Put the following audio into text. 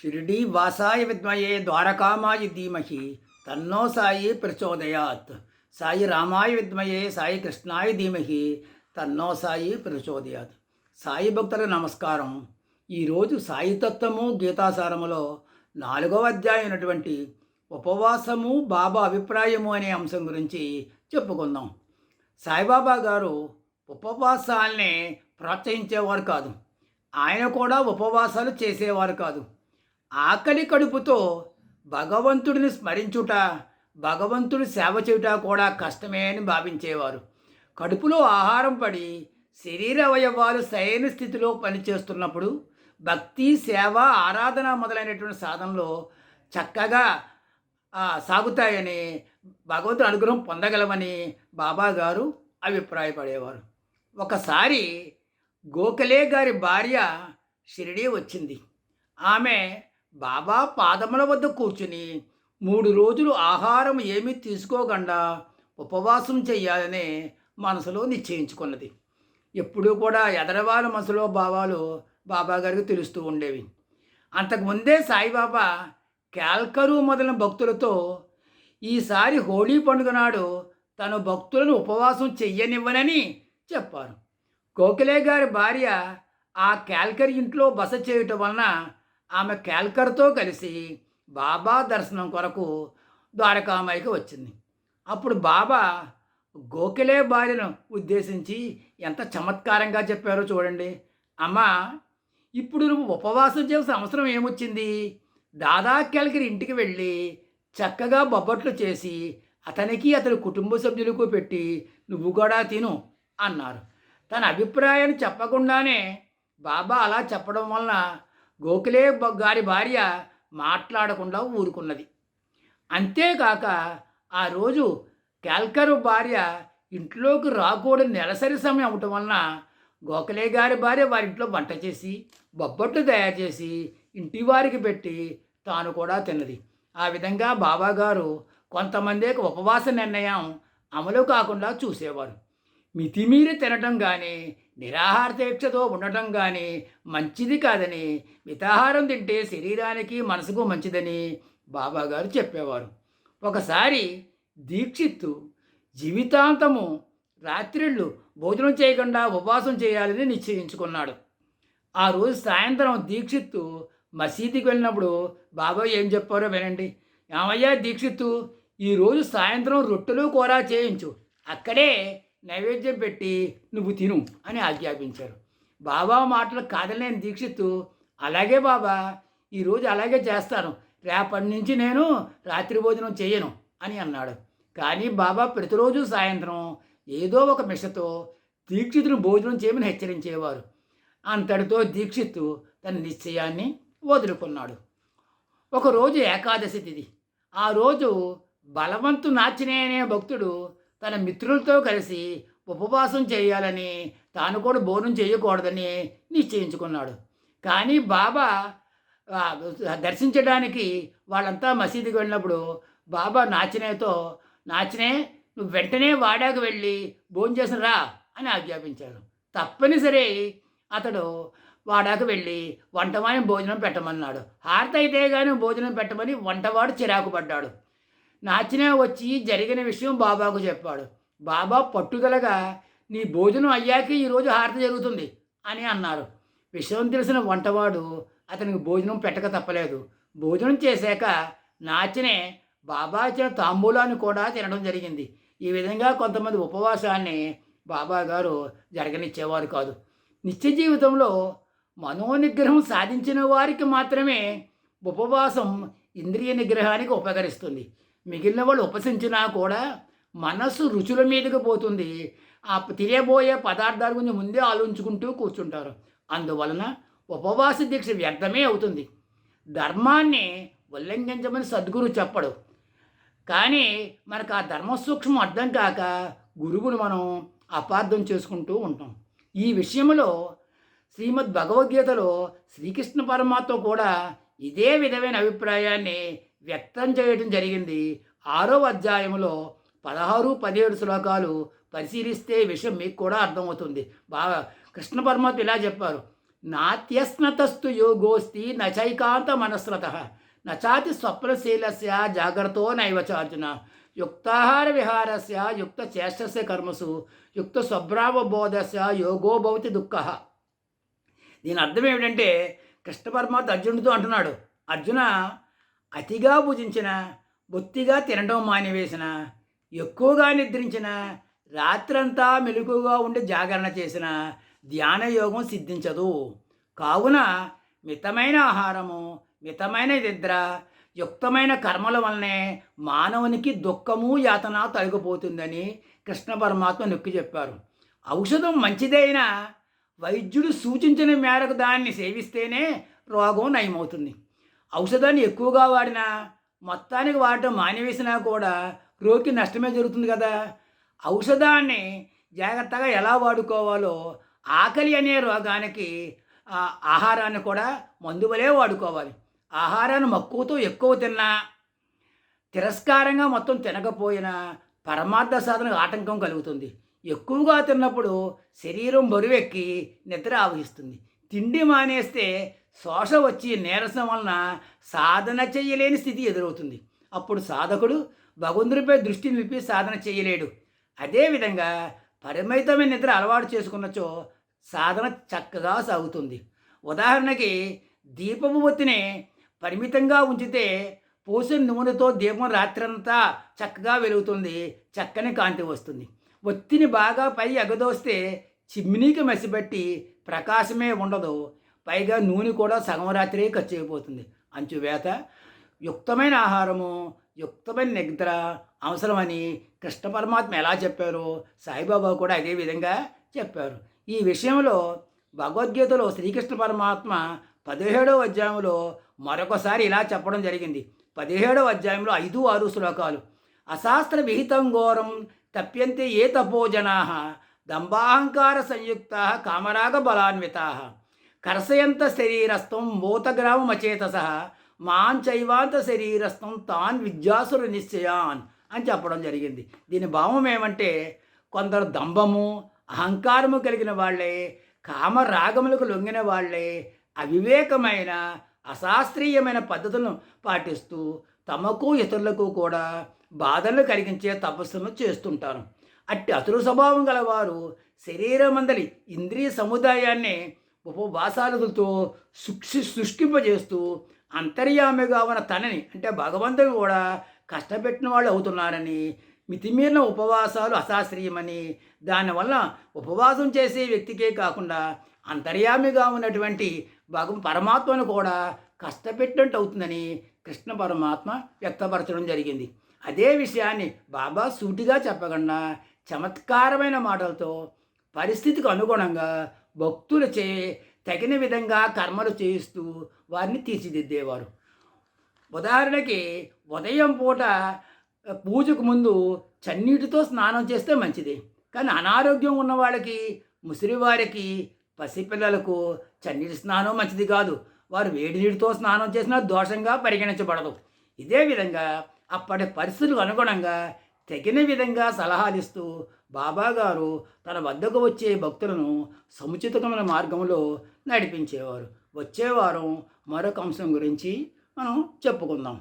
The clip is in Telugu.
షిరిడీ వాసాయ విద్మయే ద్వారకామాయ ధీమహి తన్నో సాయి ప్రచోదయాత్. సాయి రామాయ విద్మయే సాయి కృష్ణాయ ధీమహి తన్నో సాయి ప్రచోదయాత్. సాయి భక్తులకు నమస్కారం. ఈరోజు సాయితత్వము గీతాసారములో 4వ అధ్యాయం అయినటువంటి ఉపవాసము బాబా అభిప్రాయము అనే అంశం గురించి చెప్పుకుందాం. సాయిబాబా గారు ఉపవాసాల్ని ప్రోత్సహించేవారు కాదు. ఆయన కూడా ఉపవాసాలు చేసేవారు కాదు. ఆకలి కడుపుతో భగవంతుడిని స్మరించుట, భగవంతుడి సేవ చేయుట కూడా కష్టమే అని భావించేవారు. కడుపులో ఆహారం పడి శరీర అవయవాలు సరైన స్థితిలో పనిచేస్తున్నప్పుడు భక్తి, సేవ, ఆరాధన మొదలైనటువంటి సాధనలో చక్కగా సాగుతాయని, భగవంతుడి అనుగ్రహం పొందగలమని బాబా గారు అభిప్రాయపడేవారు. ఒకసారి గోఖలే గారి భార్య షిరిడీ వచ్చింది. ఆమె బాబా పాదముల వద్ద కూర్చుని 3 రోజులు ఆహారం ఏమీ తీసుకోకుండా ఉపవాసం చెయ్యాలని మనసులో నిశ్చయించుకున్నది. ఎప్పుడూ కూడా ఎదరవాళ్ళ మనసులో భావాలు బాబా గారికి తెలుస్తూ ఉండేవి. అంతకుముందే సాయిబాబా క్యాల్కరు మొదలైన భక్తులతో ఈసారి హోళీ పండుగ నాడు తన భక్తులను ఉపవాసం చెయ్యనివ్వనని చెప్పారు. గోఖలే గారి భార్య ఆ క్యాల్కర్ ఇంట్లో బస చేయటం వలన ఆమె క్యాల్కర్తో కలిసి బాబా దర్శనం కొరకు ద్వారకామాయికి వచ్చింది. అప్పుడు బాబా గోఖలే భార్యను ఉద్దేశించి ఎంత చమత్కారంగా చెప్పారో చూడండి. అమ్మా, ఇప్పుడు నువ్వు ఉపవాసం చేయాల్సిన అవసరం ఏమొచ్చింది? దాదా క్యాల్కర్ ఇంటికి వెళ్ళి చక్కగా బొబ్బట్లు చేసి అతనికి అతని కుటుంబ సభ్యులకు పెట్టి నువ్వు కూడా తిను అన్నారు. తన అభిప్రాయాన్ని చెప్పకుండానే బాబా అలా చెప్పడం వలన గోఖలే గారి భార్య మాట్లాడకుండా ఊరుకున్నది. అంతేకాక ఆ రోజు క్యాల్కరు భార్య ఇంట్లోకి రాకూడని నెలసరి సమయం అవటం వలన గోఖలే గారి భార్య వారింట్లో వంట చేసి బొబ్బట్లు తయారు చేసి ఇంటి వారికి పెట్టి తాను కూడా తిన్నది. ఆ విధంగా బాబా గారు కొంతమందికి ఉపవాస నిర్ణయం అమలు కాకుండా చూసేవారు. మితిమీరి తినటం కానీ, నిరాహార దీక్షతో ఉండటం కానీ మంచిది కాదని, మితాహారం తింటే శరీరానికి మనసుకు మంచిదని బాబా గారు చెప్పేవారు. ఒకసారి దీక్షిత్తు జీవితాంతము రాత్రిళ్ళు భోజనం చేయకుండా ఉపవాసం చేయాలని నిశ్చయించుకున్నాడు. ఆ రోజు సాయంత్రం దీక్షిత్తు మసీదుకి వెళ్ళినప్పుడు బాబా ఏం చెప్పారో వినండి. ఏమయ్యా దీక్షిత్తు, ఈరోజు సాయంత్రం రొట్టెలు కూర చేయించు, అక్కడే నైవేద్యం పెట్టి నువ్వు తిను అని ఆజ్ఞాపించారు. బాబా మాటలు కాదలేని దీక్షిత్తు అలాగే బాబా, ఈరోజు అలాగే చేస్తాను, రేపటి నుంచి నేను రాత్రి భోజనం చేయను అని అన్నాడు. కానీ బాబా ప్రతిరోజు సాయంత్రం ఏదో ఒక మిషతో దీక్షితుని భోజనం చేయమని హెచ్చరించేవారు. అంతటితో దీక్షిత్తు తన నిశ్చయాన్ని వదులుకున్నాడు. ఒకరోజు ఏకాదశి తిథి. ఆ రోజు బలవంతు నాచినే అనే భక్తుడు తన మిత్రులతో కలిసి ఉపవాసం చేయాలని, తాను కూడా భోజనం చేయకూడదని నిశ్చయించుకున్నాడు. కానీ బాబా దర్శించడానికి వాళ్ళంతా మసీదుకి వెళ్ళినప్పుడు బాబా నాచినే నువ్వు వెంటనే వాడాకు వెళ్ళి భోజనం చేసిన రా అని ఆజ్ఞాపించారు. తప్పనిసరి అతడు వాడాకు వెళ్ళి వంటవాని భోజనం పెట్టమన్నాడు. హారతి అయితే కానీ భోజనం పెట్టమని వంటవాడు చిరాకు పడ్డాడు. నాచినే వచ్చి జరిగిన విషయం బాబాకు చెప్పాడు. బాబా పట్టుదలగా నీ భోజనం అయ్యాకే ఈరోజు హారతి జరుగుతుంది అని అన్నారు. విషయం తెలిసిన వంటవాడు అతనికి భోజనం పెట్టక తప్పలేదు. భోజనం చేశాక నాచినే బాబా ఇచ్చిన తాంబూలాన్ని కూడా తినడం జరిగింది. ఈ విధంగా కొంతమంది ఉపవాసాన్ని బాబా గారు జరగనిచ్చేవారు కాదు. నిత్య జీవితంలో మనోనిగ్రహం సాధించిన వారికి మాత్రమే ఉపవాసం ఇంద్రియ నిగ్రహానికి ఉపకరిస్తుంది. మిగిలిన వాళ్ళు ఉపసించినా కూడా మనస్సు రుచుల మీదకి పోతుంది. ఆ తినబోయే పదార్థాల గురించి ముందే ఆలోచించుకుంటూ కూర్చుంటారు. అందువలన ఉపవాస దీక్ష వ్యర్థమే అవుతుంది. ధర్మాన్ని ఉల్లంఘించమని సద్గురు చెప్పడు. కానీ మనకు ఆ ధర్మ సూక్ష్మం అర్థం కాక గురువును మనం అపార్థం చేసుకుంటూ ఉంటాం. ఈ విషయంలో శ్రీమద్ భగవద్గీతలో శ్రీకృష్ణ పరమాత్మ కూడా ఇదే విధమైన అభిప్రాయాన్ని వ్యక్తం చేయడం జరిగింది. 6వ అధ్యాయంలో 16, 17 శ్లోకాలు పరిశీలిస్తే ఈ విషయం మీకు కూడా అర్థమవుతుంది. బాగా కృష్ణ పరమాత్మ ఇలా చెప్పారు. నాత్యస్నతస్తు యోగోస్తి నచైకాంత మనస్రత నచాతి స్వప్నశీలస్య జాగ్రత్తో నైవచార్జున యుక్తాహార విహారస్య యుక్త చేష్టస్య కర్మసు యుక్త స్వభావబోధస్య యోగో భవతి దుఃఖ. దీని అర్థం ఏమిటంటే కృష్ణ పరమాత్మ అర్జునుడితో అంటున్నాడు, అర్జున, అతిగా భుజించిన, బొత్తిగా తినడం మానివేసిన, ఎక్కువగా నిద్రించిన, రాత్రంతా మెలకుగా ఉండి జాగరణ చేసిన ధ్యానయోగం సిద్ధించదు. కావున మితమైన ఆహారము, మితమైన నిద్ర, యుక్తమైన కర్మల వల్లనే మానవునికి దుఃఖము యాతన తొలగిపోతుందని కృష్ణ పరమాత్మ నొక్కి చెప్పారు. ఔషధం మంచిదైనా వైద్యుడు సూచించిన మేరకు దాన్ని సేవిస్తేనే రోగం నయమవుతుంది. ఔషధాన్ని ఎక్కువగా వాడినా, మొత్తానికి వాడటం మానివేసినా కూడా రోగికి నష్టమే జరుగుతుంది కదా. ఔషధాన్ని జాగ్రత్తగా ఎలా వాడుకోవాలో ఆకలి అనే రోగానికి ఆహారాన్ని కూడా మందువలే వాడుకోవాలి. ఆహారాన్ని మక్కువతో ఎక్కువ తిన్నా, తిరస్కారంగా మొత్తం తినకపోయినా పరమార్థ సాధనకు ఆటంకం కలుగుతుంది. ఎక్కువగా తిన్నప్పుడు శరీరం బరువెక్కి నిద్ర ఆవహిస్తుంది. తిండి మానేస్తే శోష వచ్చి నీరసం వలన సాధన చేయలేని స్థితి ఎదురవుతుంది. అప్పుడు సాధకుడు భగవంతుడిపై దృష్టి నిలిపి సాధన చేయలేడు. అదేవిధంగా పరిమితమైన నిద్ర అలవాటు చేసుకున్నచో సాధన చక్కగా సాగుతుంది. ఉదాహరణకి దీపపు ఒత్తిని పరిమితంగా ఉంచితే పోసిన నూనెతో దీపం రాత్రంతా చక్కగా వెలుగుతుంది, చక్కని కాంతి వస్తుంది. ఒత్తిని బాగా పై ఎగదోస్తే చిమ్నీకి మసిబట్టి ప్రకాశమే ఉండదు, పైగా నూనె కూడా సగం రాత్రే ఖర్చు అయిపోతుంది. అంచువేత యుక్తమైన ఆహారము, యుక్తమైన నిద్ర అవసరమని కృష్ణ పరమాత్మ ఎలా చెప్పారో సాయిబాబా కూడా అదే విధంగా చెప్పారు. ఈ విషయంలో భగవద్గీతలో శ్రీకృష్ణ పరమాత్మ 17వ అధ్యాయంలో మరొకసారి ఇలా చెప్పడం జరిగింది. 17వ అధ్యాయంలో 5-6 శ్లోకాలు. అశాస్త్ర విహితం ఘోరం తప్యంతే ఏ తపోజనా దంభాహంకార సంయుక్త కామరాగ బలాన్వితా కర్షయంత శరీరస్థం మూతగ్రామచేతస మాంచైవాంత శరీరస్థం తాన్ విద్యాసుర నిశ్చయాన్ అని చెప్పడం జరిగింది. దీని భావం ఏమంటే కొందరు దంభము, అహంకారము కలిగిన వాళ్ళే, కామరాగములకు లొంగిన వాళ్ళే అవివేకమైన అశాస్త్రీయమైన పద్ధతులను పాటిస్తూ తమకు ఇతరులకు కూడా బాధలు కలిగించే తపస్సును చేస్తుంటారు. అట్టి అసురు స్వభావం గలవారు శరీరమందలి ఇంద్రియ సముదాయాన్ని ఉపవాసాలతో శుష్కింపజేస్తూ అంతర్యామిగా ఉన్న తనని అంటే భగవంతుడు కూడా కష్టపెట్టిన వాళ్ళు అవుతున్నారని, మితిమీరిన ఉపవాసాలు అశాస్త్రీయమని, దానివల్ల ఉపవాసం చేసే వ్యక్తికే కాకుండా అంతర్యామిగా ఉన్నటువంటి పరమాత్మను కూడా కష్టపెట్టినట్టు అవుతుందని కృష్ణ పరమాత్మ వ్యక్తపరచడం జరిగింది. అదే విషయాన్ని బాబా సూటిగా చెప్పకుండా చమత్కారమైన మాటలతో పరిస్థితికి అనుగుణంగా భక్తులచే తగిన విధంగా కర్మలు చేయిస్తూ వారిని తీర్చిదిద్దేవారు. ఉదాహరణకి ఉదయం పూట పూజకు ముందు చన్నీటితో స్నానం చేస్తే మంచిది. కానీ అనారోగ్యం ఉన్న వాళ్ళకి, ముసిరివారికి, పసిపిల్లలకు చన్నీటి స్నానం మంచిది కాదు. వారు వేడి నీటితో స్నానం చేసినా దోషంగా పరిగణించబడదు. ఇదే విధంగా అప్పటి పరిస్థితులకు అనుగుణంగా తగిన విధంగా సలహాలు ఇస్తూ బాబాగారు తన వద్దకు వచ్చే భక్తులను సముచితమైన మార్గంలో నడిపించేవారు. వచ్చే వారం మరొక అంశం గురించి మనం చెప్పుకుందాం.